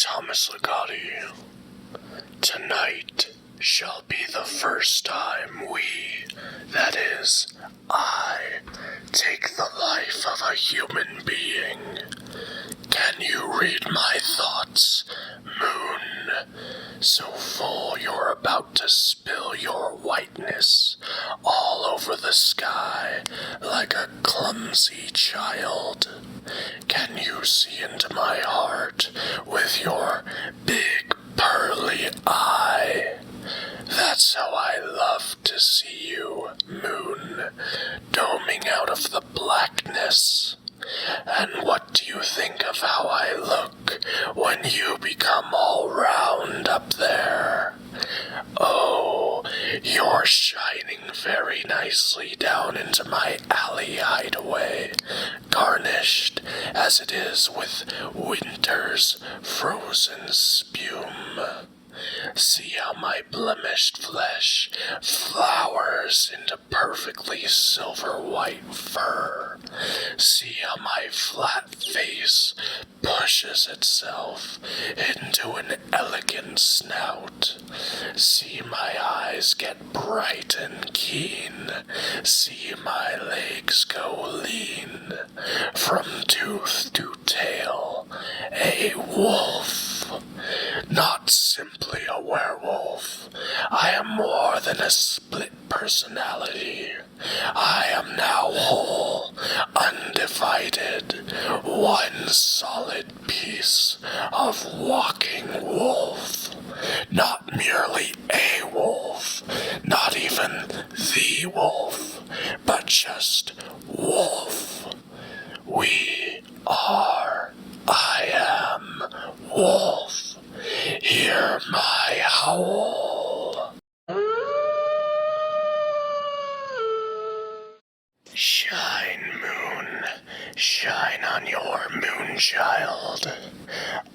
Thomas Ligotti. Tonight shall be the first time that is, I, take the life of a human being. Can you read my thoughts, Moon? So full you're about to spill your whiteness all over the sky like a clumsy child. Can you see into my heart with your big pearly eye? That's how I love to see you, Moon, doming out of the blackness. And what do you think of how I look when you become all round up there? Oh, you're shining very nicely down into my alley hideaway, garnished as it is with winter's frozen spume. See how my blemished flesh flowers into perfectly silver-white fur. See how my flat face pushes itself into an elegant snout. See my eyes get bright and keen. See my legs go lean. From tooth to tail, a wolf. Not simply a werewolf. I am more than a split personality. I am now whole, undivided, one solid piece of walking wolf. Not merely a wolf, not even the wolf, but just wolf. I am wolf. Hear my howl. Shine, moon, shine on your moon child.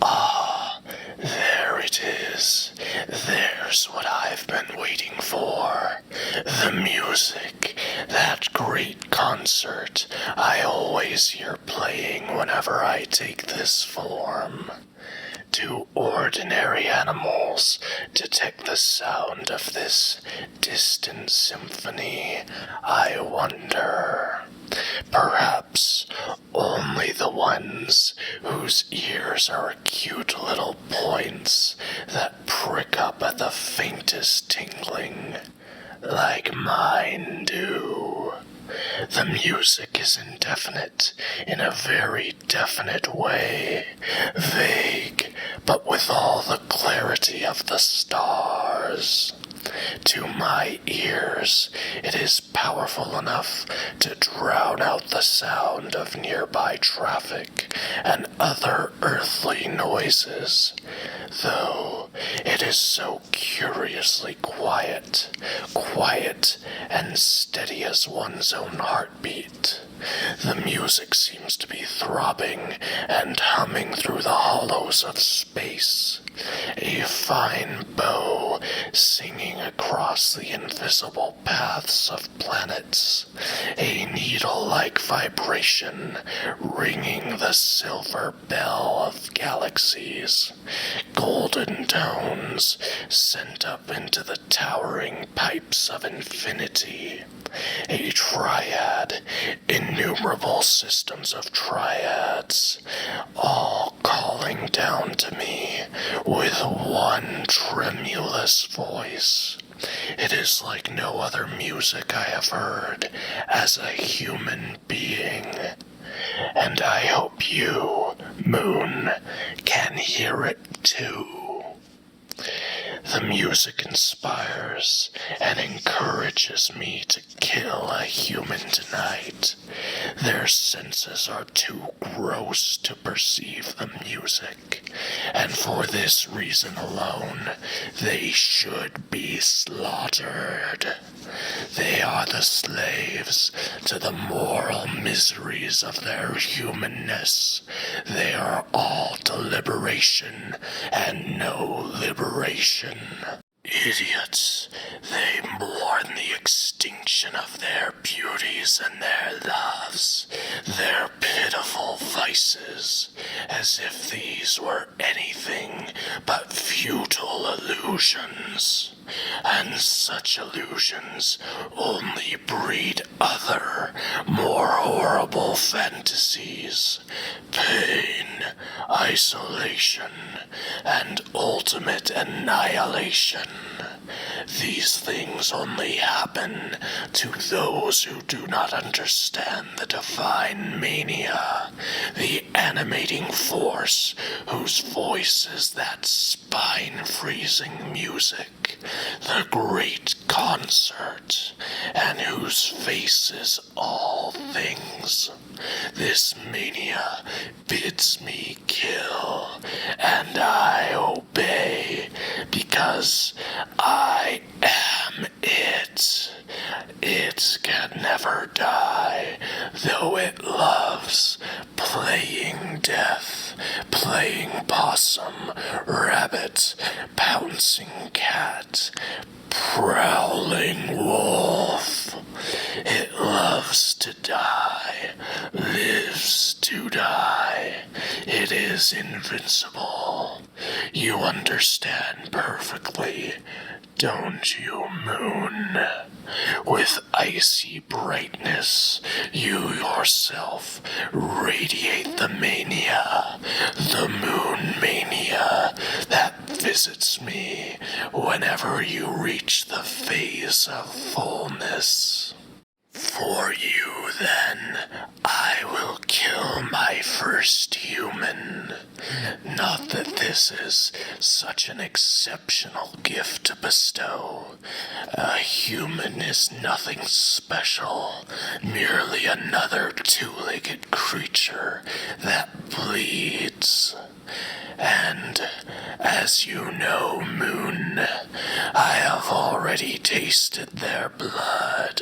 Ah, there it is. There's what I've been waiting for. The music, that great concert I always hear playing whenever I take this form. Do ordinary animals detect the sound of this distant symphony, I wonder? Perhaps only the ones whose ears are acute little points that prick up at the faintest tingling, like mine do. The music is indefinite in a very definite way, vague, but with all the clarity of the stars. To my ears, it is powerful enough to drown out the sound of nearby traffic and other earthly noises, though it is so curiously quiet and steady as one's own heartbeat. The music seems to be throbbing and humming through the hollows of space, a fine bow singing across the invisible paths of planets, a needle-like vibration ringing the silver bell of galaxies, golden tones sent up into the towering pipes of infinity, a triad, innumerable systems of triads, all calling down to me with one tremulous voice. It is like no other music I have heard as a human being, and I hope you, Moon, can hear it too. The music inspires and encourages me to kill a human tonight. Their senses are too gross to perceive the music, and for this reason alone, they should be slaughtered. They are the slaves to the moral miseries of their humanness. They are all deliberation and no liberation. Idiots, they mourn the extinction of their beauties and their loves, their pitiful vices, as if these were anything but futile illusions. And such illusions only breed other, more horrible fantasies, pain, isolation, and ultimate annihilation. These things only happen to those who do not understand the divine mania, the animating force whose voice is that spine-freezing music, the great concert, and whose face is all things. This mania bids me kill, and I obey, because I am it. It can never die, though it loves playing death, playing possum, rabbit, pouncing cat, prowling wolf. It loves to die, lives to die. It is invincible. You understand perfectly, don't you, Moon? With icy brightness, you yourself radiate the mania, the moon mania that visits me whenever you reach the phase of fullness. For you, then, I will kill my first human. Not that this is such an exceptional gift to bestow. A human is nothing special, merely another two-legged creature that bleeds. And, as you know, Moon, I have already tasted their blood.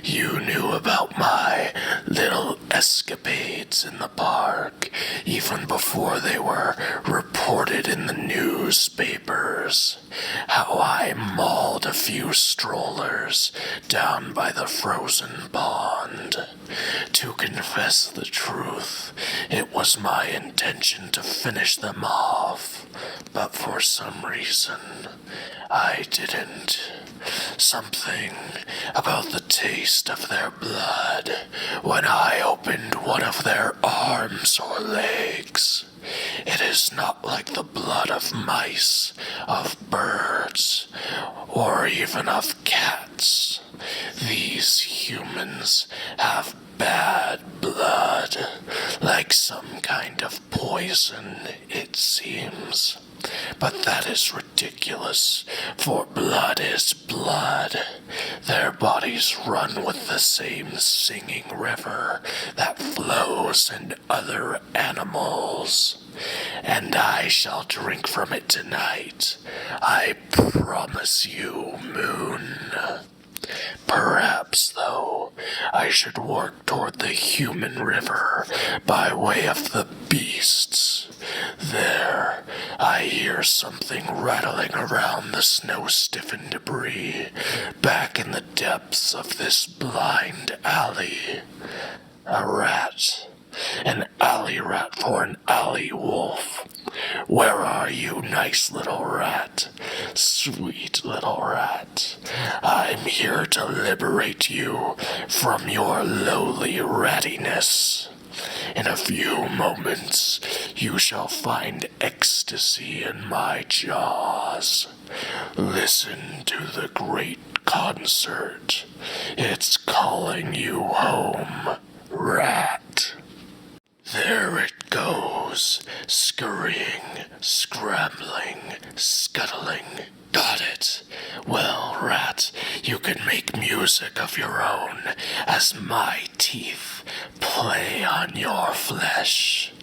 You knew about my little escapades in the park, even before they were reported in the newspapers. How I mauled a few strollers down by the frozen pond. To confess the truth, it was my intention to finish them off, but for some reason, I didn't. Something about the taste of their blood when I opened one of their arms or legs. It is not like the blood of mice, of birds, or even of cats. These humans have bad blood, like some kind of poison, it seems. But that is ridiculous, for blood is blood. Their bodies run with the same singing river that flows in other animals. And I shall drink from it tonight. I promise you, Moon. Perhaps, though, I should work toward the human river by way of the beasts. There, I hear something rattling around the snow-stiffened debris back in the depths of this blind alley. A rat. An alley rat for an alley wolf. Where are you, nice little rat? Sweet little rat. I'm here to liberate you from your lowly rattiness. In a few moments, you shall find ecstasy in my jaws. Listen to the great concert. It's calling you home, rat. There it goes, scurrying, scrambling, scuttling. Got it. Well, rat, you can make music of your own as my teeth play on your flesh.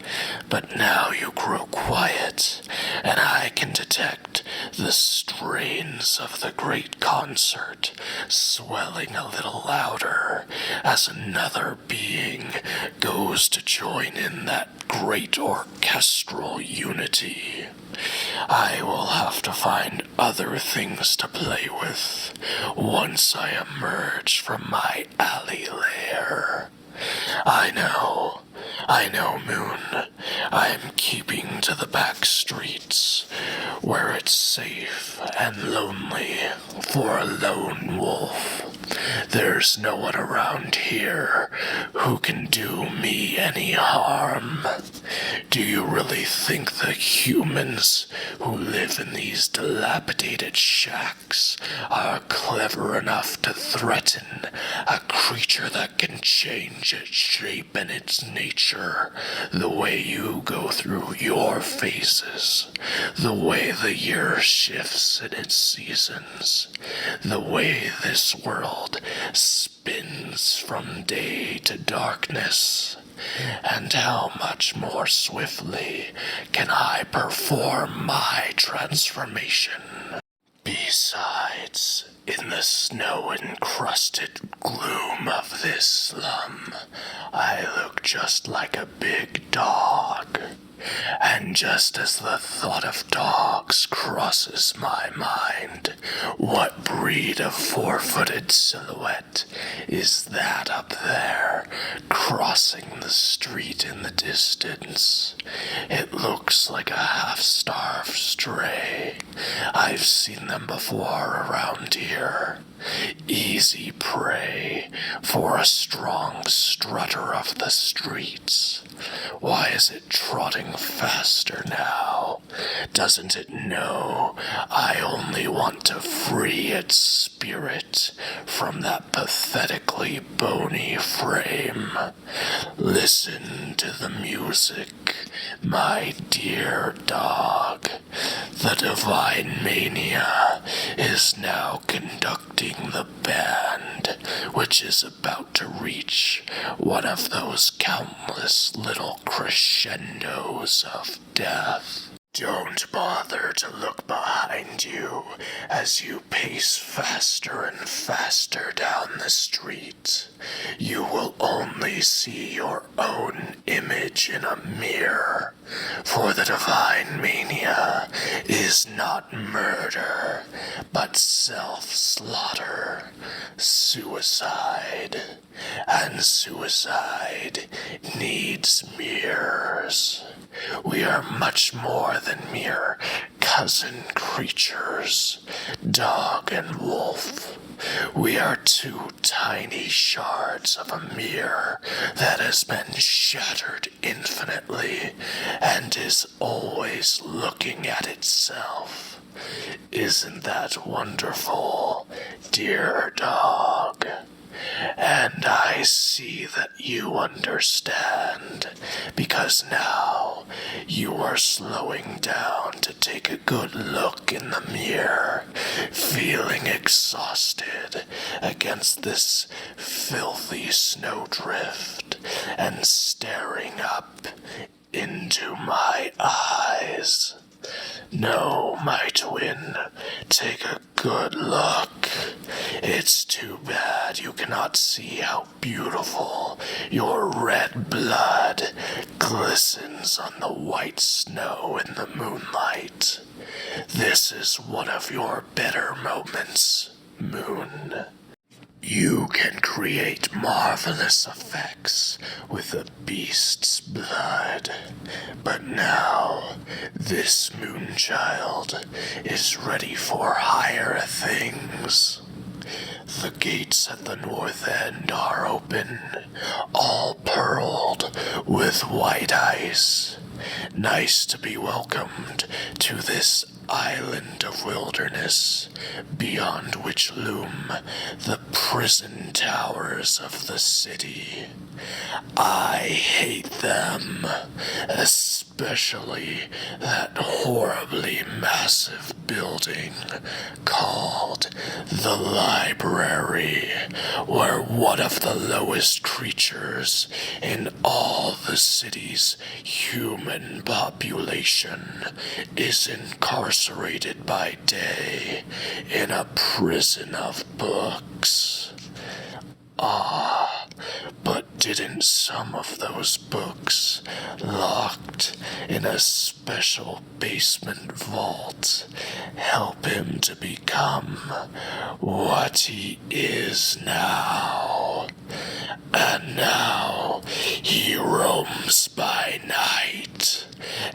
But now you grow quiet, and I can detect the strains of the great concert swelling a little louder as another being goes to join in that great orchestral unity. I will have to find other things to play with once I emerge from my alley lair. I know, Moon. I'm keeping to the back streets, where it's safe and lonely for a lone wolf. There's no one around here who can do me any harm. Do you really think the humans who live in these dilapidated shacks are clever enough to threaten a creature that can change its shape and its nature the way you go through your phases, the way the year shifts in its seasons, the way this world spins from day to darkness? And how much more swiftly can I perform my transformation? Besides, in the snow-encrusted gloom of this slum, I look just like a big dog. And just as the thought of dogs crosses my mind, what breed of four-footed silhouette is that up there, crossing the street in the distance? It looks like a half-starved stray. I've seen them before around here. Easy prey for a strong strutter of the streets. Why is it trotting faster now? Doesn't it know I only want to free its spirit from that pathetically bony frame? Listen to the music, my dear dog. The divine mania is now conducting the band, which is about to reach one of those countless little crescendos of death. Don't bother to look behind you as you pace faster and faster down the street. You will only see your own image in a mirror, for the divine mania is not murder, but self-slaughter, suicide, and suicide needs mirrors. We are much more than mere cousin creatures, dog and wolf. We are two tiny shards of a mirror that has been shattered infinitely and is always looking at itself. Isn't that wonderful, dear dog? And I see that you understand, because now you are slowing down to take a good look in the mirror, feeling exhausted against this filthy snowdrift, and staring up into my eyes. No, my twin, take a good look. It's too bad you cannot see how beautiful your red blood glistens on the white snow in the moonlight. This is one of your better moments, Moon. You can create marvelous effects with a beast's blood, but now this Moonchild is ready for higher things. The gates at the north end are open, all pearled with white ice. Nice to be welcomed to this island of wilderness, beyond which loom the prison towers of the city. I hate them, especially that horribly massive building called the library, where one of the lowest creatures in all the city's human population is incarcerated by day in a prison of books. But didn't some of those books, locked in a special basement vault, help him to become what he is now? And now he roams by night,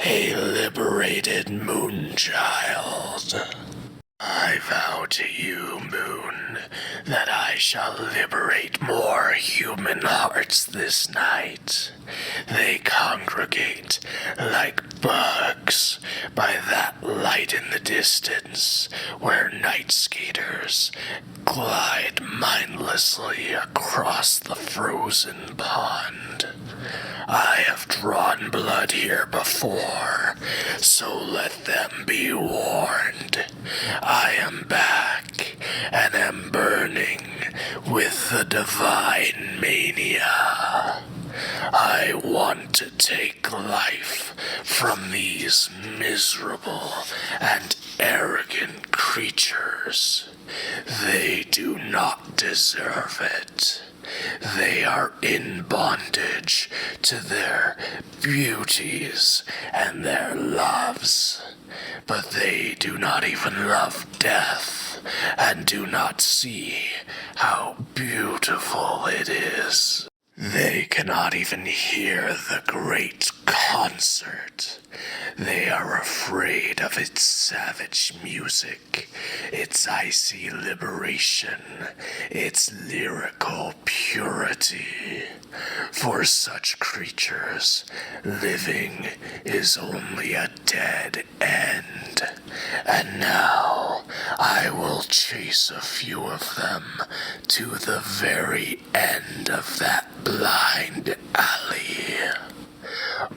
a liberated moonchild. I vow to you, Moon, that I shall liberate more human hearts this night. They congregate like bugs by that light in the distance where night skaters glide mindlessly across the frozen pond. I have drawn blood here before, so let them be warned. I am back, and am burning with the divine mania. I want to take life from these miserable and arrogant creatures. They do not deserve it. They are in bondage to their beauties and their loves, but they do not even love death and do not see how beautiful it is. They cannot even hear the great concert. They are afraid of its savage music, its icy liberation, its lyrical purity. For such creatures, living is only a dead end. And now I will chase a few of them to the very end of that blind alley.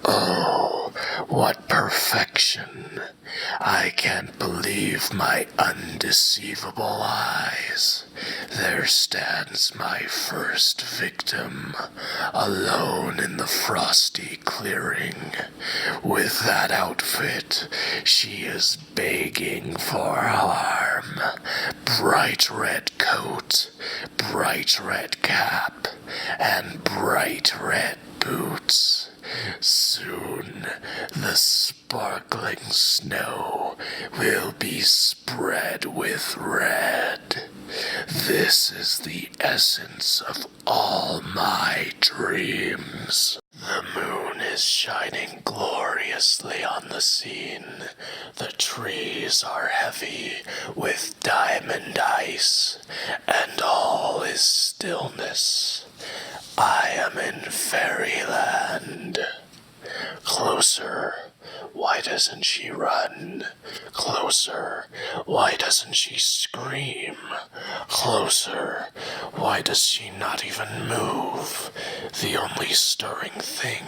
Oh, what perfection! I can't believe my undeceivable eyes. There stands my first victim, alone in the frosty clearing. With that outfit, she is begging for harm. Bright red coat, bright red cap, and bright red boots. Soon the sparkling snow will be spread with red. This is the essence of all my dreams. The moon is shining gloriously on the scene. The trees are heavy with diamond ice, and all is stillness. I am in fairyland. Closer. Why doesn't she run? Closer. Why doesn't she scream? Closer. Why does she not even move? The only stirring thing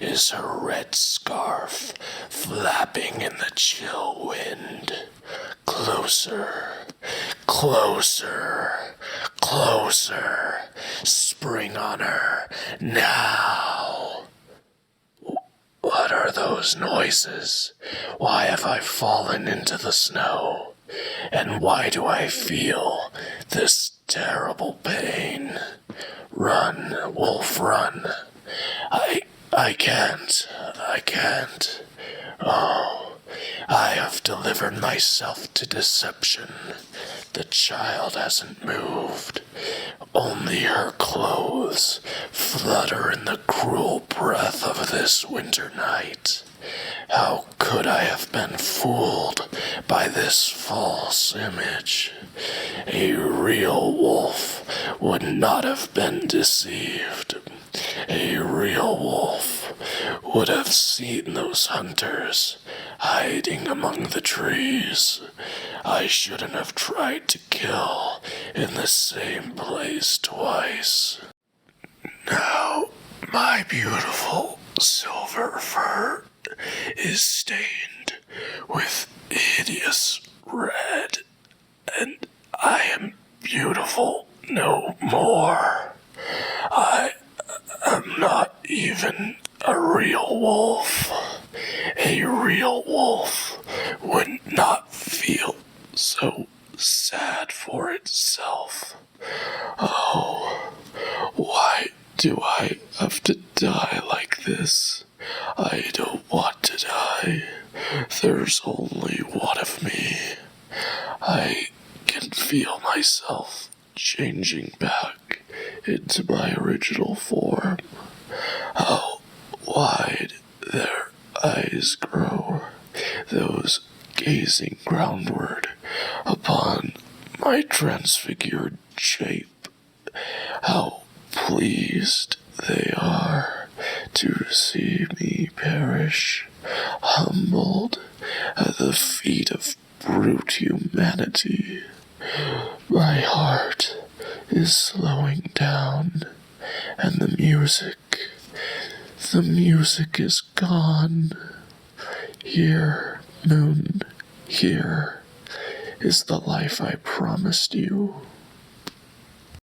is her red scarf flapping in the chill wind. Closer. Closer. Closer. Spring on her now. What are those noises? Why have I fallen into the snow? And why do I feel this terrible pain? Run, wolf, run. I can't. Oh, I have delivered myself to deception. The child hasn't moved. Only her clothes flutter in the cruel breath of this winter night. How could I have been fooled by this false image? A real wolf would not have been deceived. A real wolf would have seen those hunters hiding among the trees. I shouldn't have tried to kill in the same place twice. Now, my beautiful silver fur is stained with hideous red, and I am beautiful no more. I am not even a real wolf. A real wolf would not feel so sad for itself. Oh, why do I have to die like this? I don't want to die. There's only one of me. I can feel myself changing back into my original form. How wide there eyes grow, those gazing groundward upon my transfigured shape. How pleased they are to see me perish, humbled at the feet of brute humanity. My heart is slowing down, and the music is gone. Here, moon, here is the life I promised you.